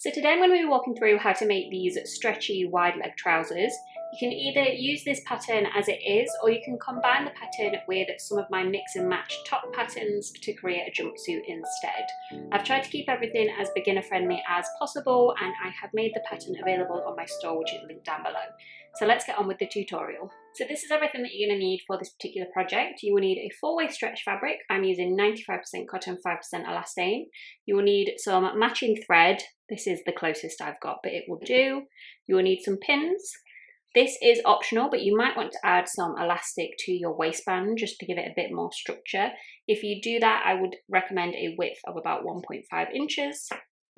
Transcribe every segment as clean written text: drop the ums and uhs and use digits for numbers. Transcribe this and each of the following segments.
So today I'm going to be walking through how to make these stretchy wide leg trousers. You can either use this pattern as it is, or you can combine the pattern with some of my mix and match top patterns to create a jumpsuit instead. I've tried to keep everything as beginner friendly as possible, and I have made the pattern available on my store, which is linked down below. So let's get on with the tutorial. So this is everything that you're going to need for this particular project. You will need a 4-way stretch fabric. I'm using 95% cotton, 5% elastane. You will need some matching thread. This is the closest I've got, but it will do. You will need some pins. This is optional, but you might want to add some elastic to your waistband just to give it a bit more structure. If you do that, I would recommend a width of about 1.5 inches.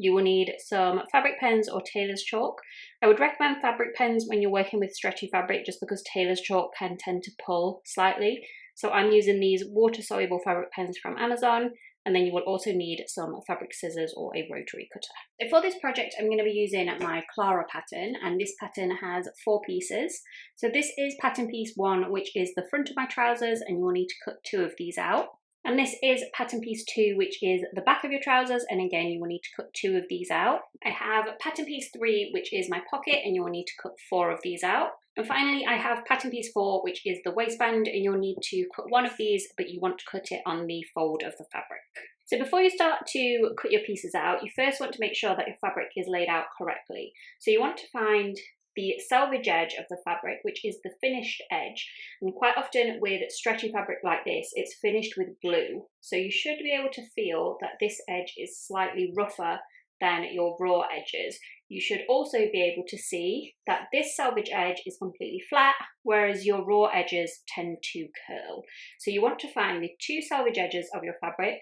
You will need some fabric pens or tailor's chalk. I would recommend fabric pens when you're working with stretchy fabric just because tailor's chalk can tend to pull slightly. So I'm using these water-soluble fabric pens from Amazon. And then you will also need some fabric scissors or a rotary cutter. So for this project, I'm going to be using my Clara pattern, and this pattern has 4 pieces. So this is pattern piece 1, which is the front of my trousers, and you will need to cut 2 of these out. And this is pattern piece 2, which is the back of your trousers, and again, you will need to cut 2 of these out. I have pattern piece 3, which is my pocket, and you will need to cut 4 of these out. And finally, I have pattern piece 4, which is the waistband, and you'll need to cut 1 of these, but you want to cut it on the fold of the fabric. So before you start to cut your pieces out, you first want to make sure that your fabric is laid out correctly. So you want to find the selvage edge of the fabric, which is the finished edge. And quite often with stretchy fabric like this, it's finished with glue. So you should be able to feel that this edge is slightly rougher than your raw edges. You should also be able to see that this selvage edge is completely flat, whereas your raw edges tend to curl. So you want to find the 2 selvage edges of your fabric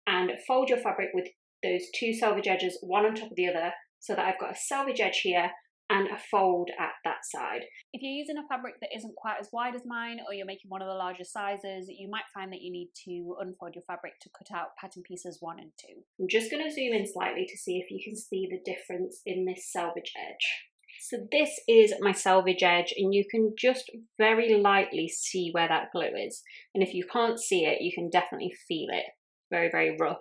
and fold your fabric with those 2 selvage edges, one on top of the other, so that I've got a selvage edge here and a fold at that side. If you're using a fabric that isn't quite as wide as mine, or you're making one of the larger sizes, you might find that you need to unfold your fabric to cut out pattern pieces 1 and 2. I'm just going to zoom in slightly to see if you can see the difference in this selvage edge. So this is my selvage edge, and you can just very lightly see where that glue is. And if you can't see it, you can definitely feel it. Very, very rough.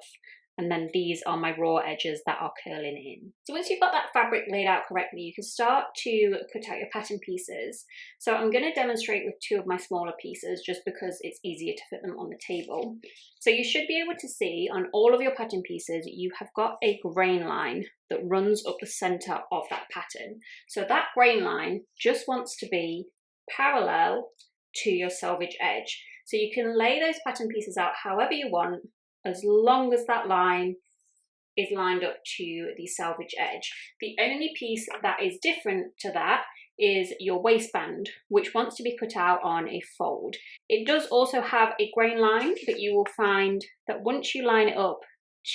And then these are my raw edges that are curling in. So once you've got that fabric laid out correctly, you can start to cut out your pattern pieces. So I'm going to demonstrate with 2 of my smaller pieces just because it's easier to fit them on the table. So you should be able to see on all of your pattern pieces, you have got a grain line that runs up the center of that pattern. So that grain line just wants to be parallel to your selvage edge. So you can lay those pattern pieces out however you want, as long as that line is lined up to the selvage edge. The only piece that is different to that is your waistband, which wants to be cut out on a fold. It does also have a grain line, but you will find that once you line it up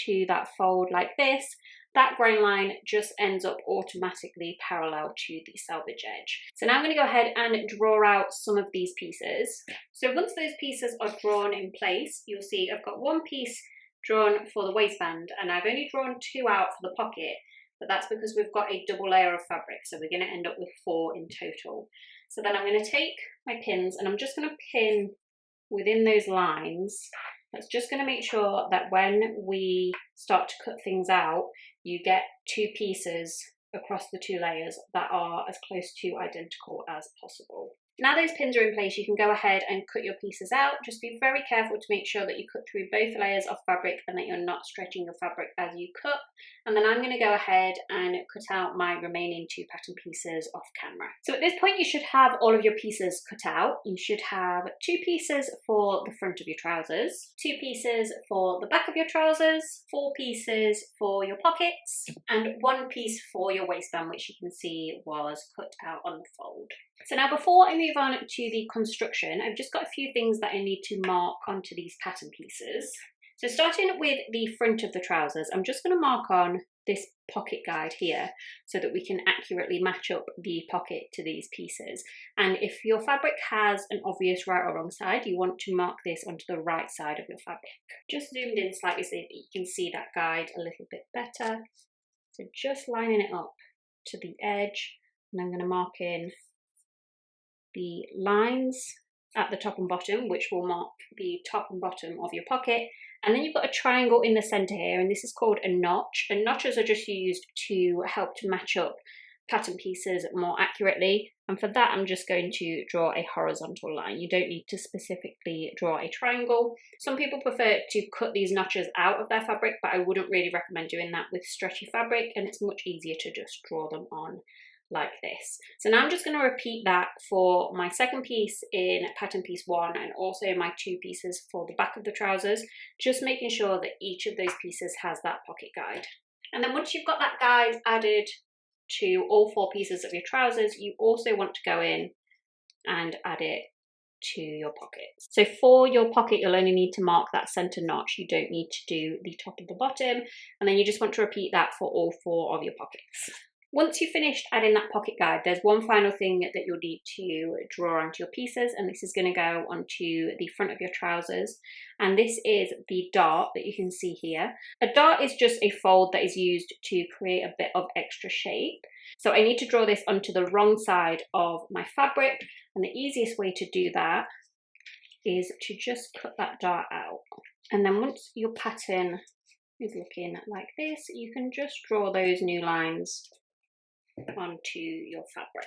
to that fold like this, that grain line just ends up automatically parallel to the selvage edge. So now I'm going to go ahead and draw out some of these pieces. So once those pieces are drawn in place, you'll see I've got 1 piece drawn for the waistband, and I've only drawn 2 out for the pocket, but that's because we've got a double layer of fabric, so we're going to end up with 4 in total. So then I'm going to take my pins, and I'm just going to pin within those lines. That's just going to make sure that when we start to cut things out, you get 2 pieces across the 2 layers that are as close to identical as possible. Now those pins are in place, you can go ahead and cut your pieces out. Just be very careful to make sure that you cut through both layers of fabric and that you're not stretching your fabric as you cut. And then I'm going to go ahead and cut out my remaining 2 pattern pieces off camera. So at this point you should have all of your pieces cut out. You should have 2 pieces for the front of your trousers, 2 pieces for the back of your trousers, 4 pieces for your pockets, and 1 piece for your waistband, which you can see was cut out on the fold. So now before I move on to the construction, I've just got a few things that I need to mark onto these pattern pieces. So starting with the front of the trousers, I'm just going to mark on this pocket guide here so that we can accurately match up the pocket to these pieces. And if your fabric has an obvious right or wrong side, you want to mark this onto the right side of your fabric. Just zoomed in slightly so that you can see that guide a little bit better. So just lining it up to the edge, and I'm going to mark in the lines at the top and bottom, which will mark the top and bottom of your pocket, And then you've got a triangle in the center here, and this is called a notch. And notches are just used to help to match up pattern pieces more accurately. And for that, I'm just going to draw a horizontal line. You don't need to specifically draw a triangle. Some people prefer to cut these notches out of their fabric, but I wouldn't really recommend doing that with stretchy fabric, and it's much easier to just draw them on like this. So now I'm just going to repeat that for my second piece in pattern piece 1 and also my 2 pieces for the back of the trousers, just making sure that each of those pieces has that pocket guide. And then once you've got that guide added to all 4 pieces of your trousers, you also want to go in and add it to your pockets. So for your pocket, you'll only need to mark that center notch. You don't need to do the top and the bottom, and then you just want to repeat that for all 4 of your pockets. Once you've finished adding that pocket guide, there's one final thing that you'll need to draw onto your pieces, and this is going to go onto the front of your trousers, and this is the dart that you can see here. A dart is just a fold that is used to create a bit of extra shape. So I need to draw this onto the wrong side of my fabric, and the easiest way to do that is to just cut that dart out. And then once your pattern is looking like this, you can just draw those new lines onto your fabric.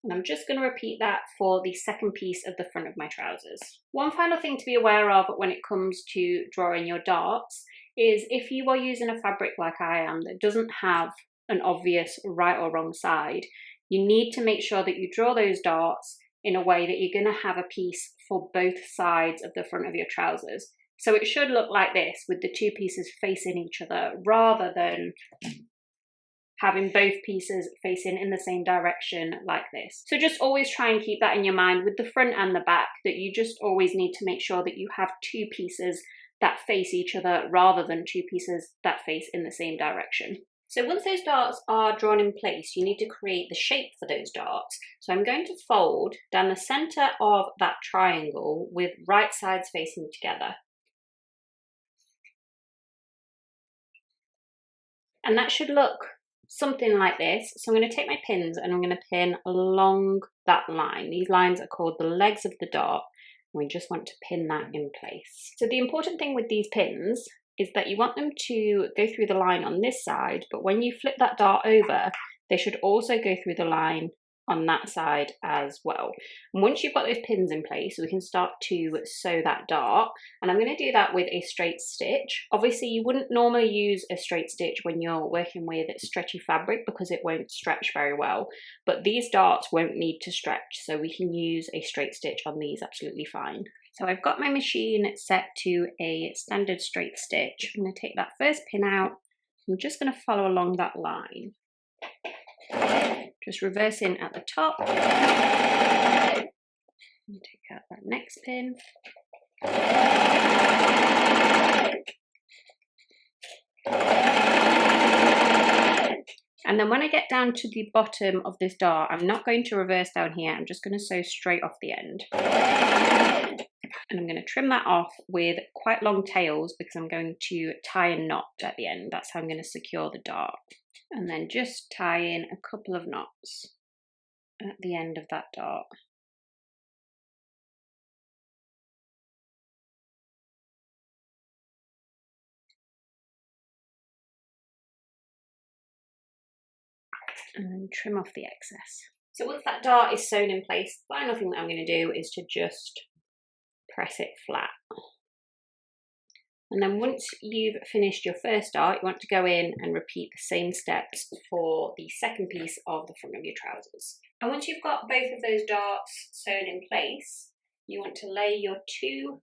And I'm just going to repeat that for the second piece of the front of my trousers. One final thing to be aware of when it comes to drawing your darts is if you are using a fabric like I am that doesn't have an obvious right or wrong side, you need to make sure that you draw those darts in a way that you're going to have a piece for both sides of the front of your trousers. So it should look like this, with the 2 pieces facing each other, rather than having both pieces facing in the same direction like this. So just always try and keep that in your mind with the front and the back, that you just always need to make sure that you have 2 pieces that face each other rather than 2 pieces that face in the same direction. So once those darts are drawn in place, you need to create the shape for those darts. So I'm going to fold down the center of that triangle with right sides facing together. And that should look something like this. So I'm going to take my pins and I'm going to pin along that line. These lines are called the legs of the dart, and we just want to pin that in place. So the important thing with these pins is that you want them to go through the line on this side, but when you flip that dart over, they should also go through the line on that side as well. And once you've got those pins in place, we can start to sew that dart, and I'm going to do that with a straight stitch. Obviously you wouldn't normally use a straight stitch when you're working with stretchy fabric because it won't stretch very well, but these darts won't need to stretch, so we can use a straight stitch on these absolutely fine. So I've got my machine set to a standard straight stitch. I'm going to take that first pin out. I'm just going to follow along that line, just reversing at the top. Take out that next pin. And then when I get down to the bottom of this dart, I'm not going to reverse down here, I'm just going to sew straight off the end. And I'm going to trim that off with quite long tails because I'm going to tie a knot at the end. That's how I'm going to secure the dart. And then just tie in a couple of knots at the end of that dart. And then trim off the excess. So once that dart is sewn in place, the final thing that I'm going to do is to just press it flat. And then once you've finished your first dart, you want to go in and repeat the same steps for the second piece of the front of your trousers. And once you've got both of those darts sewn in place, you want to lay your 2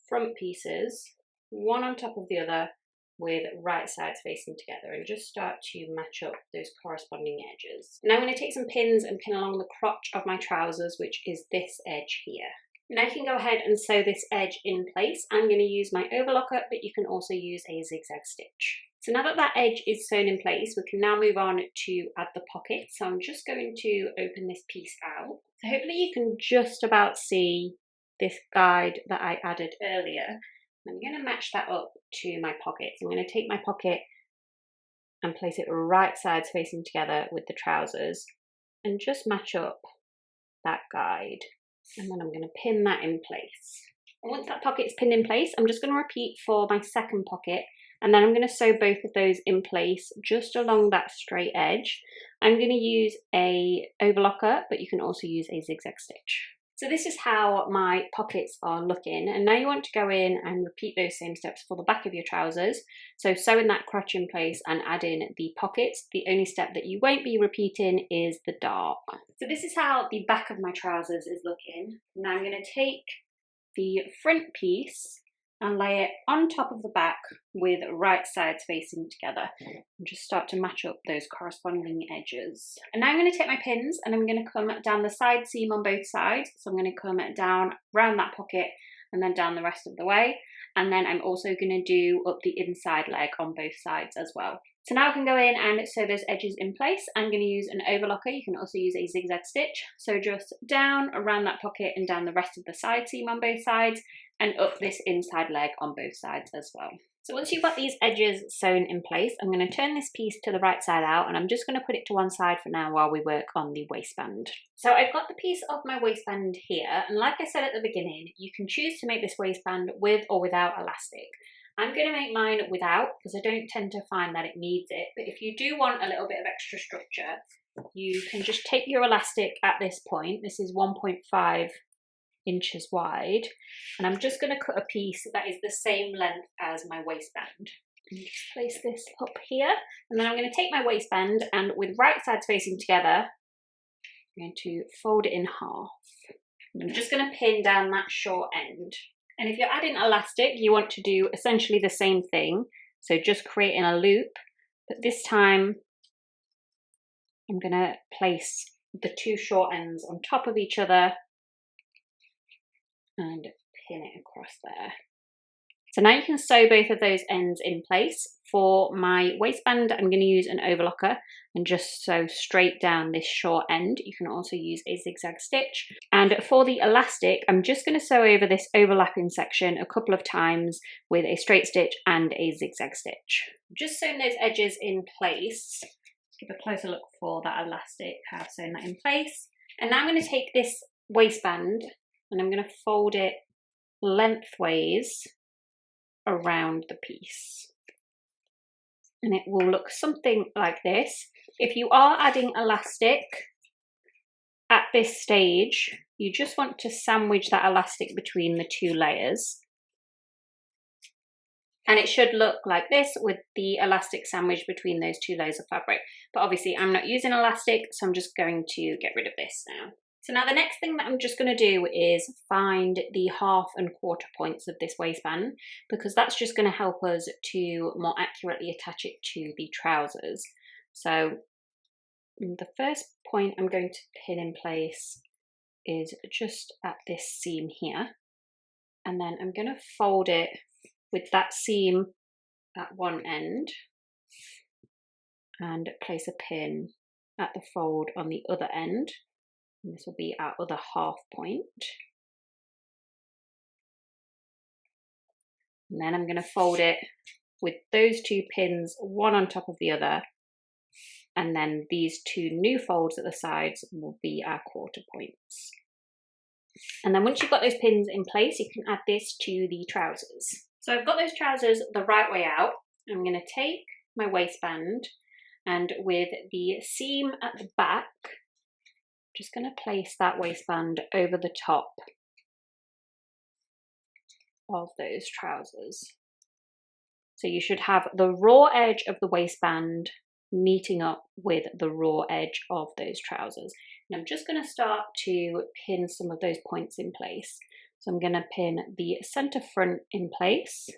front pieces, one on top of the other, with right sides facing together, and just start to match up those corresponding edges. Now I'm going to take some pins and pin along the crotch of my trousers, which is this edge here. Now I can go ahead and sew this edge in place. I'm going to use my overlocker, but you can also use a zigzag stitch. So now that that edge is sewn in place, we can now move on to add the pocket. So I'm just going to open this piece out. So hopefully you can just about see this guide that I added earlier. I'm going to match that up to my pocket. So I'm going to take my pocket and place it right sides facing together with the trousers and just match up that guide. And then I'm going to pin that in place. And once that pocket's pinned in place, I'm just going to repeat for my second pocket, and then I'm going to sew both of those in place just along that straight edge. I'm going to use a overlocker, but you can also use a zigzag stitch. So this is how my pockets are looking, and now you want to go in and repeat those same steps for the back of your trousers. So sewing that crotch in place and add in the pockets. The only step that you won't be repeating is the dart. So this is how the back of my trousers is looking. Now I'm going to take the front piece and lay it on top of the back with right sides facing together, and just start to match up those corresponding edges. And now I'm going to take my pins and I'm going to come down the side seam on both sides. So I'm going to come down around that pocket and then down the rest of the way. And then I'm also going to do up the inside leg on both sides as well. So now I can go in and sew those edges in place. I'm going to use an overlocker. You can also use a zigzag stitch. So just down around that pocket and down the rest of the side seam on both sides, and up this inside leg on both sides as well. So once you've got these edges sewn in place, I'm going to turn this piece to the right side out, and I'm just going to put it to one side for now while we work on the waistband. So I've got the piece of my waistband here, and like I said at the beginning, you can choose to make this waistband with or without elastic. I'm going to make mine without because I don't tend to find that it needs it, but if you do want a little bit of extra structure, you can just take your elastic at this point. This is 1.5 inches wide, and I'm just going to cut a piece that is the same length as my waistband. And just place this up here, and then I'm going to take my waistband and with right sides facing together, I'm going to fold it in half. And I'm just going to pin down that short end. And if you're adding elastic, you want to do essentially the same thing. So just creating a loop, but this time I'm going to place the two short ends on top of each other and pin it across there. So now you can sew both of those ends in place. For my waistband, I'm going to use an overlocker and just sew straight down this short end. You can also use a zigzag stitch. And for the elastic, I'm just going to sew over this overlapping section a couple of times with a straight stitch and a zigzag stitch. Just sewing those edges in place. Give a closer look for that elastic, how I've sewn that in place. And now I'm going to take this waistband and I'm going to fold it lengthways around the piece. And it will look something like this. If you are adding elastic at this stage, you just want to sandwich that elastic between the two layers. And it should look like this with the elastic sandwich between those two layers of fabric. But obviously I'm not using elastic, so I'm just going to get rid of this now. So now the next thing that I'm just going to do is find the 1/2 and 1/4 points of this waistband, because that's just going to help us to more accurately attach it to the trousers. So the first point I'm going to pin in place is just at this seam here. And then I'm going to fold it with that seam at one end and place a pin at the fold on the other end. And this will be our other 1/2 point. And then I'm going to fold it with those two pins, one on top of the other. And then these two new folds at the sides will be our 1/4 points. And then once you've got those pins in place, you can add this to the trousers. So I've got those trousers the right way out. I'm going to take my waistband and with the seam at the back, just going to place that waistband over the top of those trousers. So you should have the raw edge of the waistband meeting up with the raw edge of those trousers. And I'm just going to start to pin some of those points in place. So I'm going to pin the center front in place.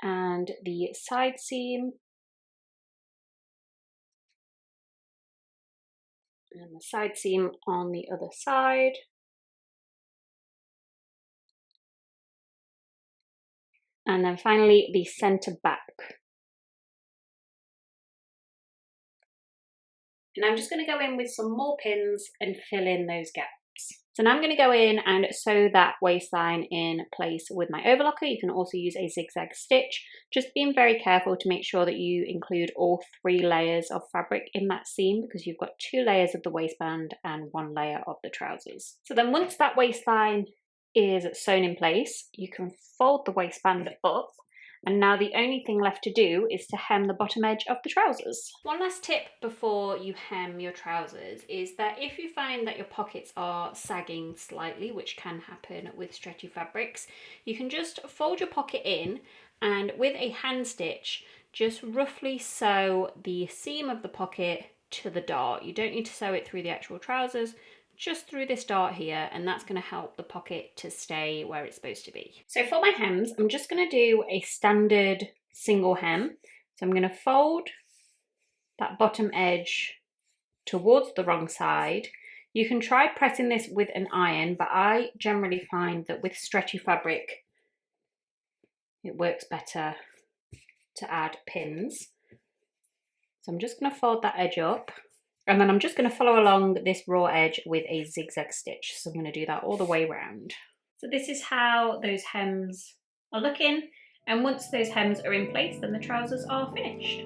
And the side seam. And the side seam on the other side. And then finally the center back. And I'm just going to go in with some more pins and fill in those gaps. So now I'm going to go in and sew that waistline in place with my overlocker. You can also use a zigzag stitch, just being very careful to make sure that you include all 3 layers of fabric in that seam, because you've got 2 layers of the waistband and 1 layer of the trousers. So then once that waistline is sewn in place, you can fold the waistband up. And now the only thing left to do is to hem the bottom edge of the trousers. One last tip before you hem your trousers is that if you find that your pockets are sagging slightly, which can happen with stretchy fabrics, you can just fold your pocket in and with a hand stitch, just roughly sew the seam of the pocket to the dart. You don't need to sew it through the actual trousers, just through this dart here, and that's going to help the pocket to stay where it's supposed to be. So for my hems, I'm just going to do a standard single hem. So I'm going to fold that bottom edge towards the wrong side. You can try pressing this with an iron, but I generally find that with stretchy fabric, it works better to add pins. So I'm just going to fold that edge up. And then I'm just going to follow along this raw edge with a zigzag stitch. So I'm going to do that all the way around. So this is how those hems are looking. And once those hems are in place, then the trousers are finished.